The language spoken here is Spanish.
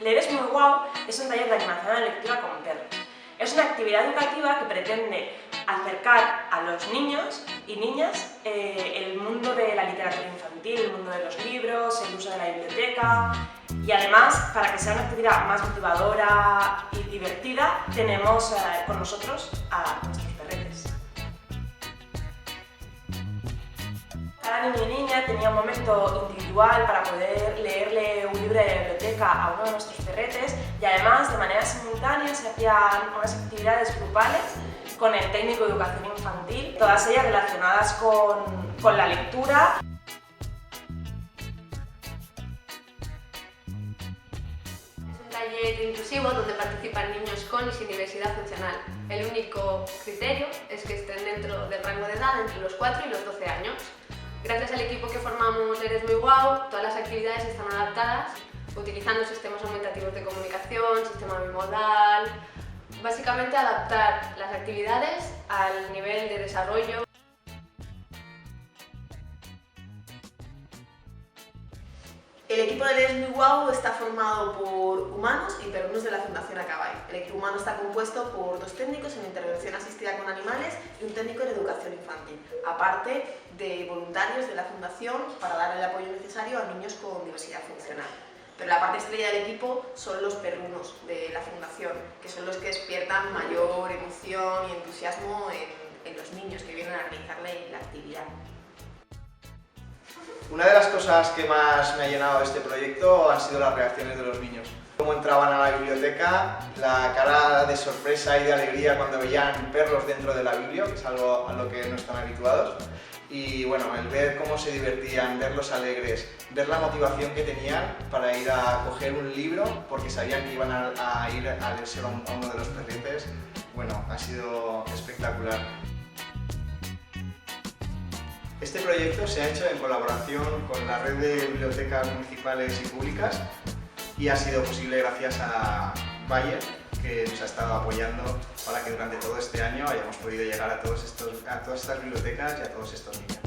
Leer es muy guau es un taller de animación a la lectura con perros. Es una actividad educativa que pretende acercar a los niños y niñas el mundo de la literatura infantil, el mundo de los libros, el uso de la biblioteca, y además, para que sea una actividad más motivadora y divertida, tenemos con nosotros a nuestros perretes. Cada niño y niña tenía un momento individual para poder leerle un libro de la biblioteca a uno de nuestros perretes, y además, de manera simultánea, se hacían unas actividades grupales con el técnico de educación infantil, todas ellas relacionadas con la lectura. Es un taller inclusivo donde participan niños con y sin diversidad funcional. El único criterio es que estén dentro del rango de edad entre los 4 y los 12 años. Gracias al equipo que formamos Leer es muy guau, todas las actividades están adaptadas utilizando sistemas aumentativos de comunicación, sistema bimodal. Básicamente adaptar las actividades al nivel de desarrollo. El equipo de Leer es muy guau está formado por humanos y perrunos de la Fundación Acabay. El equipo humano está compuesto por 2 técnicos en intervención asistida con animales y un técnico en educación infantil, aparte de voluntarios de la Fundación para dar el apoyo necesario a niños con diversidad funcional. Pero la parte estrella del equipo son los perrunos de la Fundación, que son los que despiertan mayor emoción y entusiasmo en los niños que vienen a realizarle la actividad. Una de las cosas que más me ha llenado de este proyecto han sido las reacciones de los niños. Cómo entraban a la biblioteca, la cara de sorpresa y de alegría cuando veían perros dentro de la biblia, que es algo a lo que no están habituados. Y bueno, el ver cómo se divertían, verlos alegres, ver la motivación que tenían para ir a coger un libro porque sabían que iban a ir a leerse a uno de los perretes, bueno, ha sido espectacular. Este proyecto se ha hecho en colaboración con la red de bibliotecas municipales y públicas y ha sido posible gracias a Bayer, que nos ha estado apoyando para que durante todo este año hayamos podido llegar a todas estas bibliotecas y a todos estos niños.